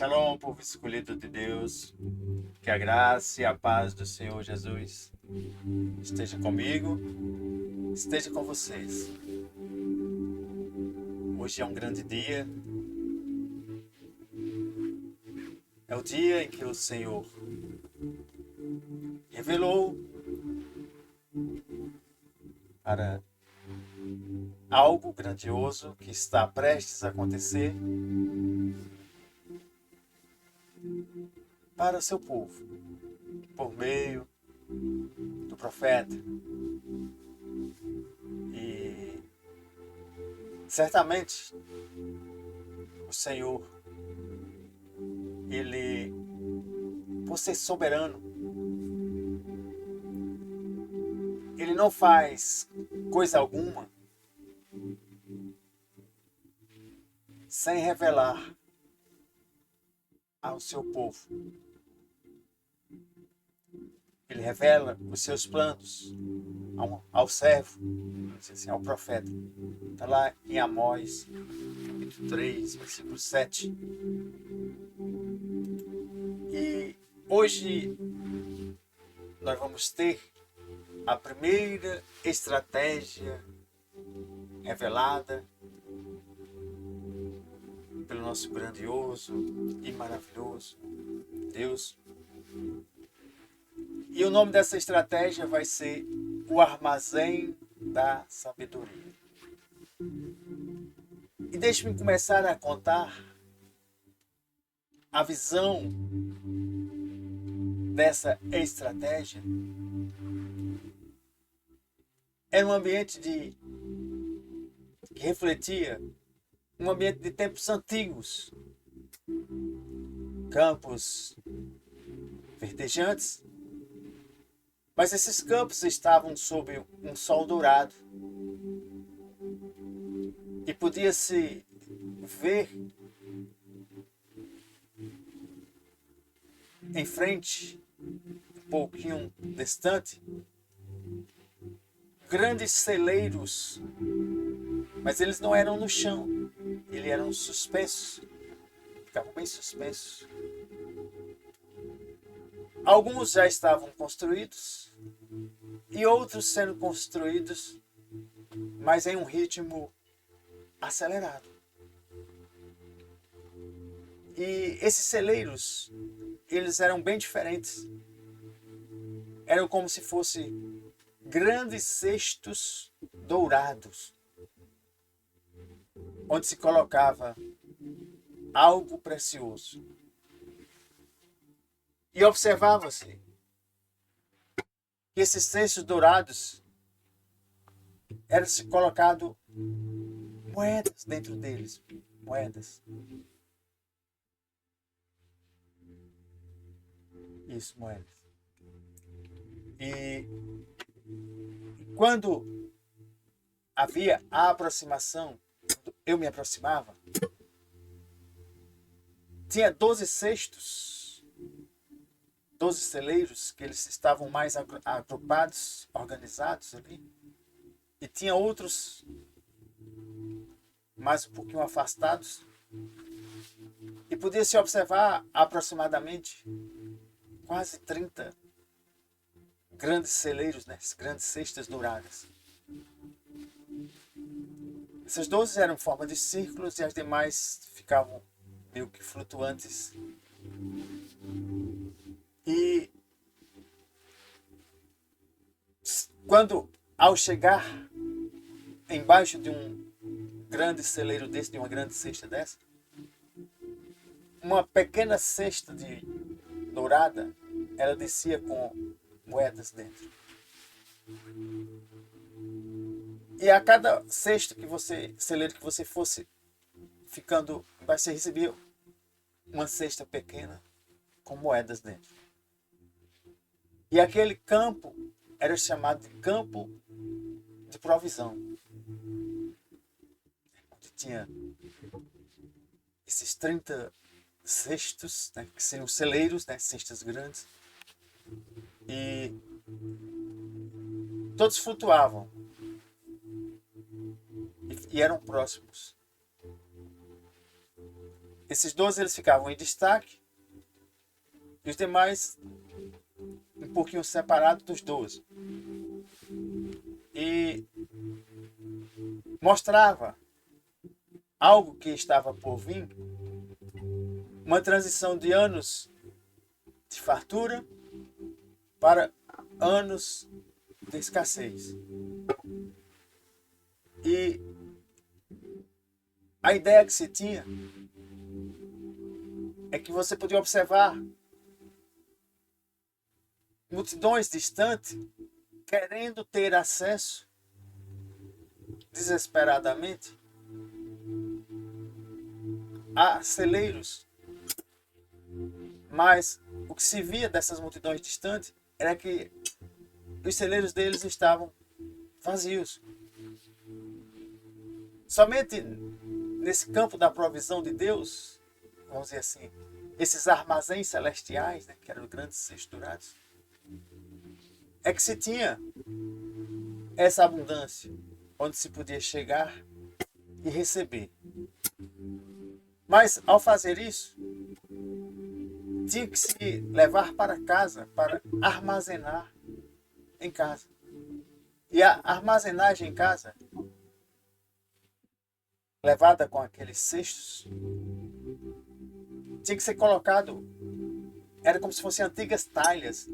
Shalom, povo escolhido de Deus, que a graça e a paz do Senhor Jesus esteja comigo, esteja com vocês. Hoje é um grande dia, é o dia em que o Senhor revelou para algo grandioso que está prestes a acontecer para o seu povo, por meio do profeta. E certamente o Senhor, Ele, por ser soberano, Ele não faz coisa alguma sem revelar ao seu povo. Ele revela os seus planos ao servo, assim, ao profeta. Está lá em Amós, capítulo 3, versículo 7. E hoje nós vamos ter a primeira estratégia revelada pelo nosso grandioso e maravilhoso Deus. E o nome dessa estratégia vai ser o armazém da sabedoria. E deixe-me começar a contar a visão dessa estratégia. Era um ambiente que refletia um ambiente de tempos antigos. Campos verdejantes, mas esses campos estavam sob um sol dourado. E podia-se ver em frente, um pouquinho distante, grandes celeiros, mas eles não eram no chão, eles eram suspensos, ficavam bem suspensos. Alguns já estavam construídos e outros sendo construídos, mas em um ritmo acelerado. E esses celeiros, eles eram bem diferentes. Eram como se fossem grandes cestos dourados, onde se colocava algo precioso. E observava-se que esses cestos dourados eram se colocado moedas dentro deles, moedas. Isso, moedas. E quando havia a aproximação, quando eu me aproximava, tinha 12 cestos, 12 celeiros, que eles estavam mais agrupados, organizados ali. E tinha outros mais um pouquinho afastados. E podia-se observar aproximadamente quase 30 grandes celeiros, né? Grandes cestas douradas. Essas 12 eram em forma de círculos e as demais ficavam meio que flutuantes. E quando, ao chegar embaixo de um grande celeiro desse, de uma grande cesta dessa, uma pequena cesta dourada, ela descia com moedas dentro. E a cada celeiro que você fosse ficando, você recebia uma cesta pequena com moedas dentro. E aquele campo era chamado de campo de provisão, onde tinha esses 30 cestos, né, que seriam celeiros, né, cestas grandes, e todos flutuavam e eram próximos. Esses 12 eles ficavam em destaque e os demais um pouquinho separados dos 12. E mostrava algo que estava por vir, uma transição de anos de fartura para anos de escassez. E a ideia que se tinha é que você podia observar multidões distantes querendo ter acesso desesperadamente a celeiros, mas o que se via dessas multidões distantes era que os celeiros deles estavam vazios. Somente nesse campo da provisão de Deus, vamos dizer assim, esses armazéns celestiais, né, que eram grandes cestos dourados, é que se tinha essa abundância, onde se podia chegar e receber. Mas ao fazer isso, tinha que se levar para casa para armazenar em casa. E a armazenagem em casa, levada com aqueles cestos, tinha que ser colocado, era como se fossem antigas talhas,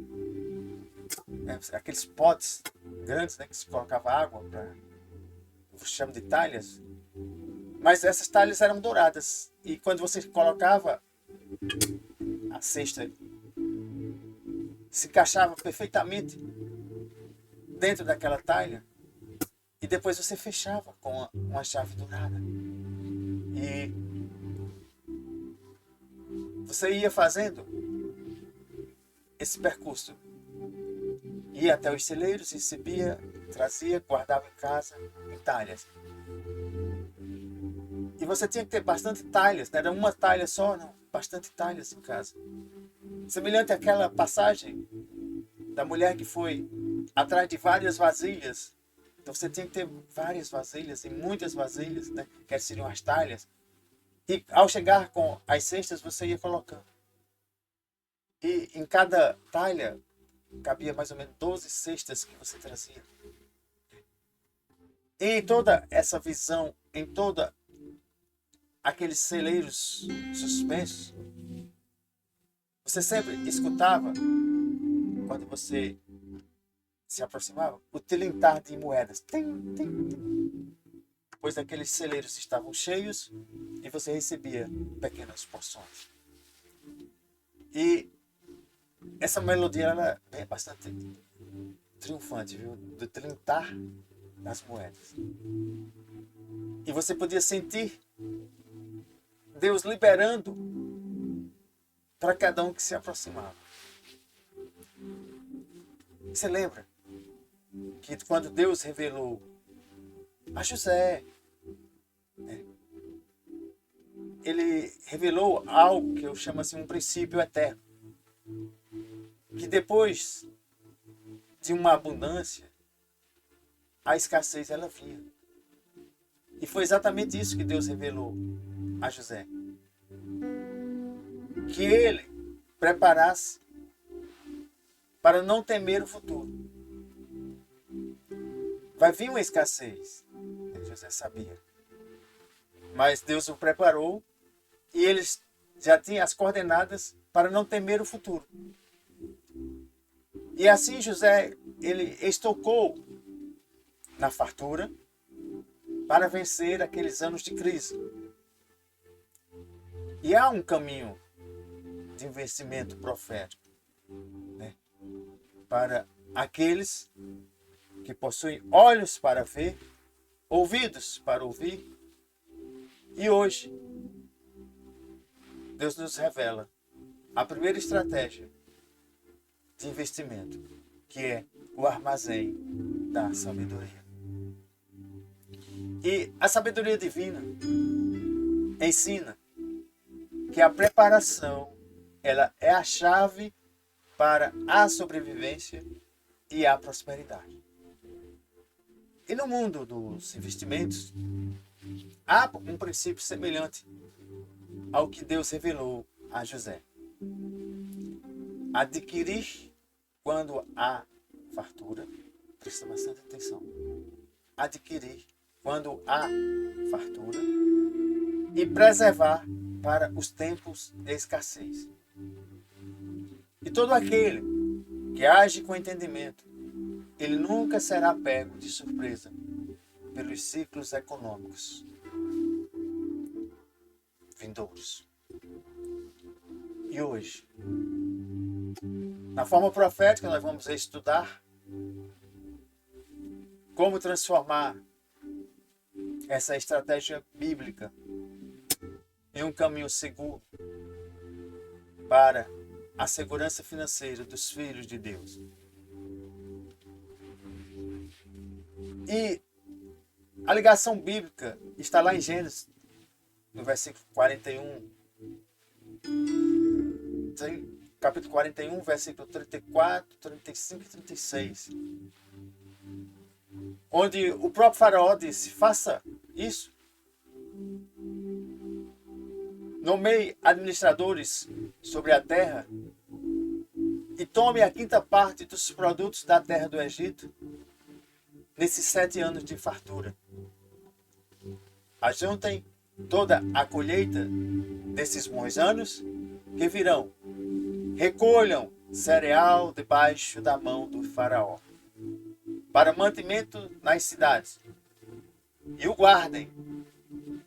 né, aqueles potes grandes, né, que se colocava água, eu chamo de talhas, mas essas talhas eram douradas, e quando você colocava a cesta, se encaixava perfeitamente dentro daquela talha, e depois você fechava com uma chave dourada. E você ia fazendo esse percurso. Ia até os celeiros, recebia, trazia, guardava em casa, em talhas. E você tinha que ter bastante talhas, não era uma talha só, não, bastante talhas em casa. Semelhante àquela passagem da mulher que foi atrás de várias vasilhas. Então você tinha que ter várias vasilhas e muitas vasilhas, né, que seriam as talhas. E ao chegar com as cestas, você ia colocando. E em cada talha cabia mais ou menos 12 cestas que você trazia. E em toda essa visão, em toda aqueles celeiros suspensos, você sempre escutava, quando você se aproximava, o tilintar de moedas. Tim, tim, tim. Pois aqueles celeiros estavam cheios e você recebia pequenas porções. E essa melodia ela é bastante triunfante, viu? Do tilintar das moedas. E você podia sentir Deus liberando para cada um que se aproximava. Você lembra que quando Deus revelou a José, né, ele revelou algo que eu chamo assim um princípio eterno, que depois de uma abundância, a escassez ela vinha. E foi exatamente isso que Deus revelou a José. Que ele preparasse para não temer o futuro. Vai vir uma escassez. José sabia. Mas Deus o preparou e eles já tinham as coordenadas para não temer o futuro. E assim José, ele estocou na fartura para vencer aqueles anos de crise. E há um caminho de investimento profético, né, para aqueles que possuem olhos para ver, ouvidos para ouvir. E hoje, Deus nos revela a primeira estratégia de investimento, que é o armazém da sabedoria. E a sabedoria divina ensina que a preparação ela é a chave para a sobrevivência e a prosperidade. E no mundo dos investimentos, há um princípio semelhante ao que Deus revelou a José. Adquirir quando há fartura. Presta bastante atenção. Adquirir quando há fartura e preservar para os tempos de escassez. E todo aquele que age com entendimento, ele nunca será pego de surpresa pelos ciclos econômicos vindouros. E hoje, na forma profética, nós vamos estudar como transformar essa estratégia bíblica em um caminho seguro para a segurança financeira dos filhos de Deus. E a ligação bíblica está lá em Gênesis, no versículo 41, capítulo 41, versículo 34, 35 e 36. Onde o próprio faraó disse, faça isso. Nomeie administradores sobre a terra e tome a quinta parte dos produtos da terra do Egito nesses 7 anos de fartura. Ajuntem toda a colheita desses bons anos que virão. Recolham cereal debaixo da mão do faraó, para mantimento nas cidades, e o guardem.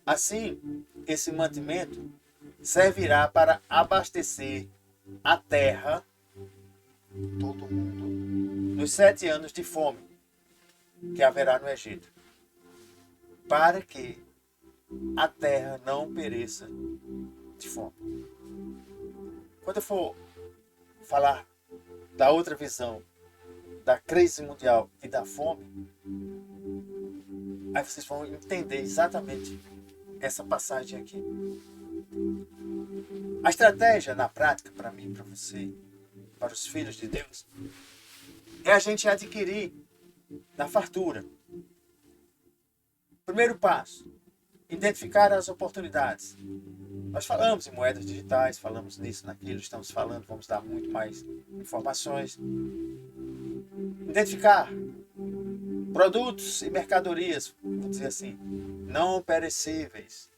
Assim, esse mantimento servirá para abastecer a terra, todo mundo, nos 7 anos de fome que haverá no Egito, para que a terra não pereça de fome. Quando eu for falar da outra visão, da crise mundial e da fome, aí vocês vão entender exatamente essa passagem aqui. A estratégia na prática, para mim, para você, para os filhos de Deus, é a gente adquirir na fartura. Primeiro passo, identificar as oportunidades. Nós falamos em moedas digitais, falamos nisso, naquilo, estamos falando, vamos dar muito mais informações. Identificar produtos e mercadorias, vou dizer assim, não perecíveis,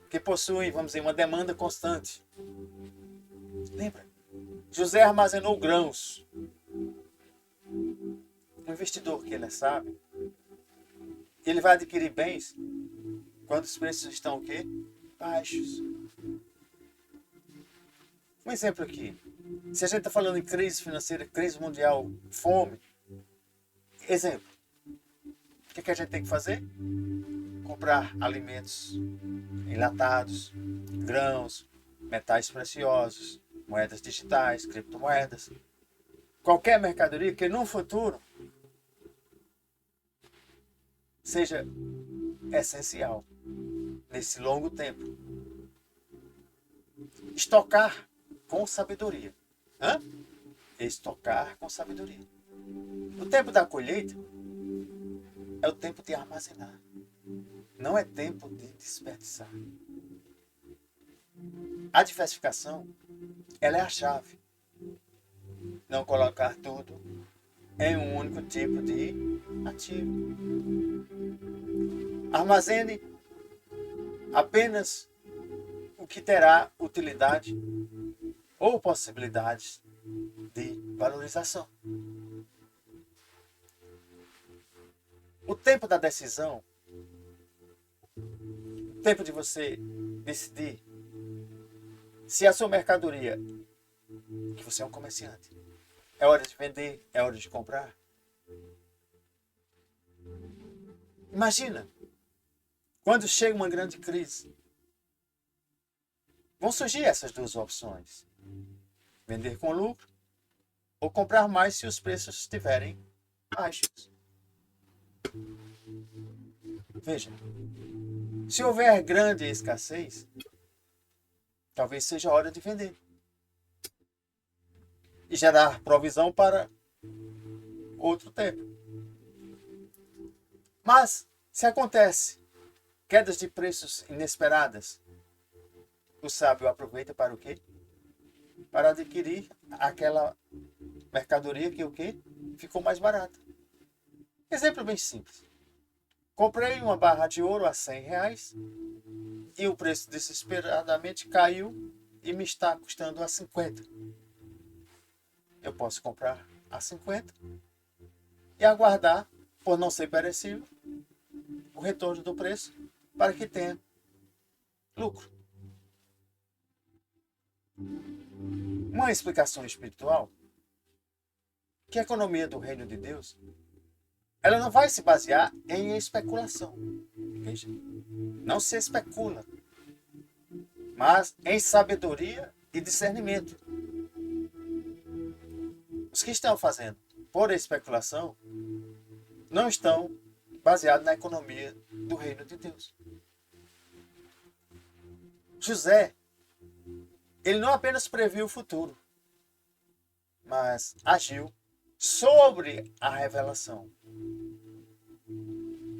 que possuem, vamos dizer, uma demanda constante. Lembra? José armazenou grãos. Um investidor que ele é sábio, ele vai adquirir bens quando os preços estão o quê? Baixos. Um exemplo aqui. Se a gente está falando em crise financeira, crise mundial, fome, exemplo. O que a gente tem que fazer? Comprar alimentos enlatados, grãos, metais preciosos, moedas digitais, criptomoedas. Qualquer mercadoria que no futuro seja essencial nesse longo tempo. Estocar com sabedoria. Estocar com sabedoria. O tempo da colheita é o tempo de armazenar. Não é tempo de desperdiçar. A diversificação, ela é a chave. Não colocar tudo em um único tipo de ativo. Armazene apenas o que terá utilidade ou possibilidades de valorização. O tempo da decisão, o tempo de você decidir se a sua mercadoria, que você é um comerciante, é hora de vender, é hora de comprar. Imagina, quando chega uma grande crise, vão surgir essas duas opções. Vender com lucro ou comprar mais se os preços estiverem baixos. Veja, se houver grande escassez, talvez seja a hora de vender e gerar provisão para outro tempo. Mas, se acontece quedas de preços inesperadas, o sábio aproveita para o quê? Para adquirir aquela mercadoria que o quê? Ficou mais barata. Exemplo bem simples. Comprei uma barra de ouro a R$ 100 e o preço desesperadamente caiu e me está custando a 50. Eu posso comprar a 50 e aguardar, por não ser perecível, o retorno do preço para que tenha lucro. Uma explicação espiritual que a economia do reino de Deus, ela não vai se basear em especulação. Veja, não se especula, mas em sabedoria e discernimento. Os que estão fazendo por especulação não estão baseados na economia do reino de Deus. José, ele não apenas previu o futuro, mas agiu sobre a revelação.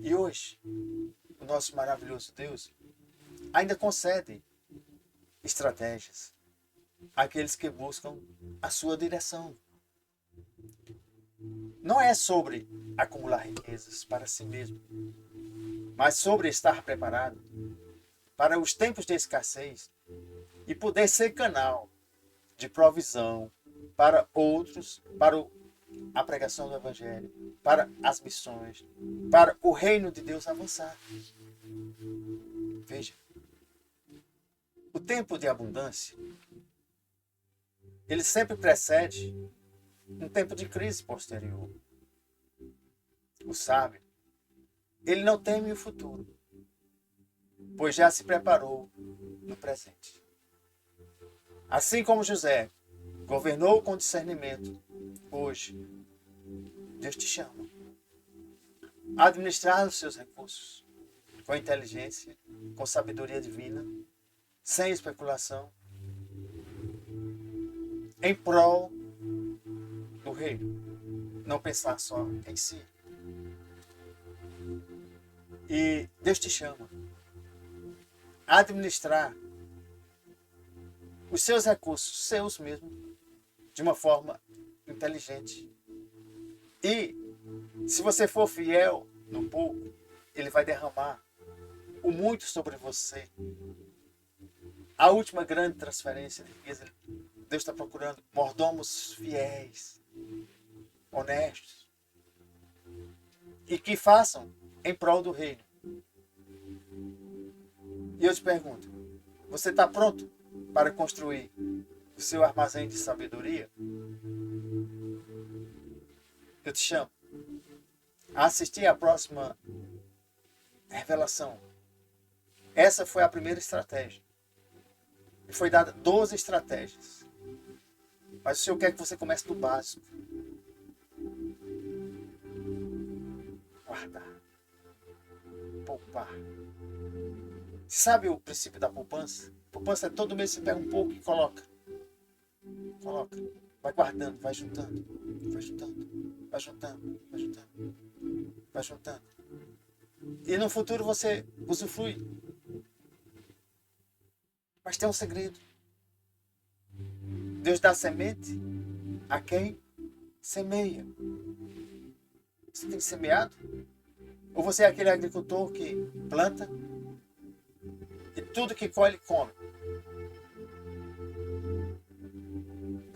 E hoje, o nosso maravilhoso Deus ainda concede estratégias àqueles que buscam a sua direção. Não é sobre acumular riquezas para si mesmo, mas sobre estar preparado para os tempos de escassez e poder ser canal de provisão para outros, para a pregação do Evangelho, para as missões, para o reino de Deus avançar. Veja, o tempo de abundância, ele sempre precede um tempo de crise posterior. O sábio, ele não teme o futuro, pois já se preparou no presente. Assim como José governou com discernimento, hoje Deus te chama a administrar os seus recursos com inteligência, com sabedoria divina, sem especulação, em prol do reino. Não pensar só em si. E Deus te chama a administrar os seus recursos, seus mesmos, de uma forma inteligente. E se você for fiel no pouco, ele vai derramar o muito sobre você. A última grande transferência de riqueza, Deus está procurando mordomos fiéis, honestos, e que façam em prol do reino. E eu te pergunto, você está pronto para construir o seu armazém de sabedoria? Eu te chamo a assistir à próxima revelação. Essa foi a primeira estratégia. E foi dada 12 estratégias. Mas o Senhor quer que você comece do básico. Guardar. Poupar. Você sabe o princípio da poupança? Poupança é todo mês você pega um pouco e coloca. Coloca. Vai guardando, vai juntando. Vai juntando. Vai juntando. Vai juntando. Vai juntando. E no futuro você usufrui. Mas tem um segredo. Deus dá semente a quem semeia. Você tem semeado? Ou você é aquele agricultor que planta e tudo que colhe, come?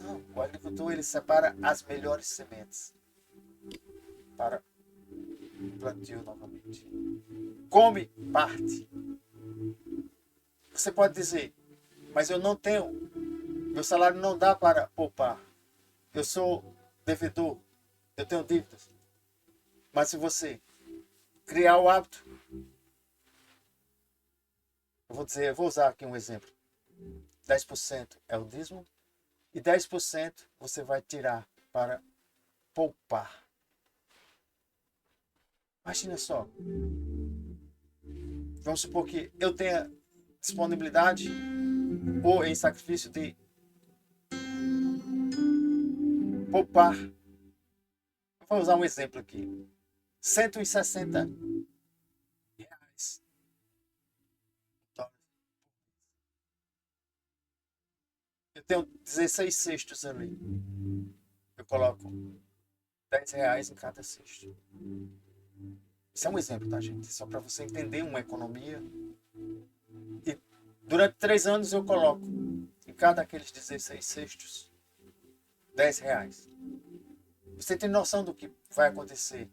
Não, o agricultor ele separa as melhores sementes para plantio novamente. Come parte. Você pode dizer, mas eu não tenho, meu salário não dá para poupar. Eu sou devedor, eu tenho dívidas. Mas se você criar o hábito, eu vou usar aqui um exemplo. 10% é o dízimo e 10% você vai tirar para poupar. Imagina só. Vamos supor que eu tenha disponibilidade ou em sacrifício de poupar. Vou usar um exemplo aqui. R$ 160. tenho 16 cestos ali. Eu coloco R$ 10 em cada cesto. Isso é um exemplo, tá, gente? Só para você entender uma economia. E durante 3 anos eu coloco em cada aqueles 16 cestos R$ 10. Você tem noção do que vai acontecer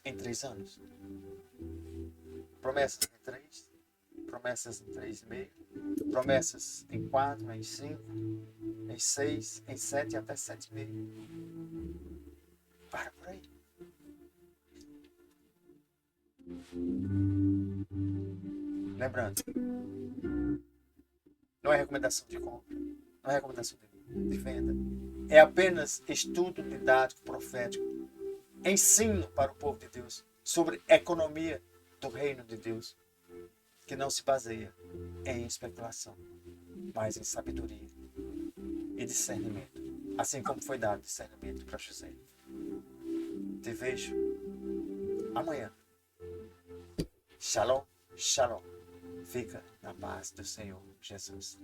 em 3 anos? Promessas em 3, promessas em 3,5, promessas em 4, em 5, em 6, em 7 e até 7,5. Para por aí. Lembrando, não é recomendação de compra, não é recomendação de venda. É apenas estudo didático, profético, ensino para o povo de Deus sobre economia do reino de Deus, que não se baseia em especulação, mas em sabedoria e discernimento, assim como foi dado discernimento para José. Te vejo amanhã. Shalom, shalom. Fica na paz do Senhor Jesus.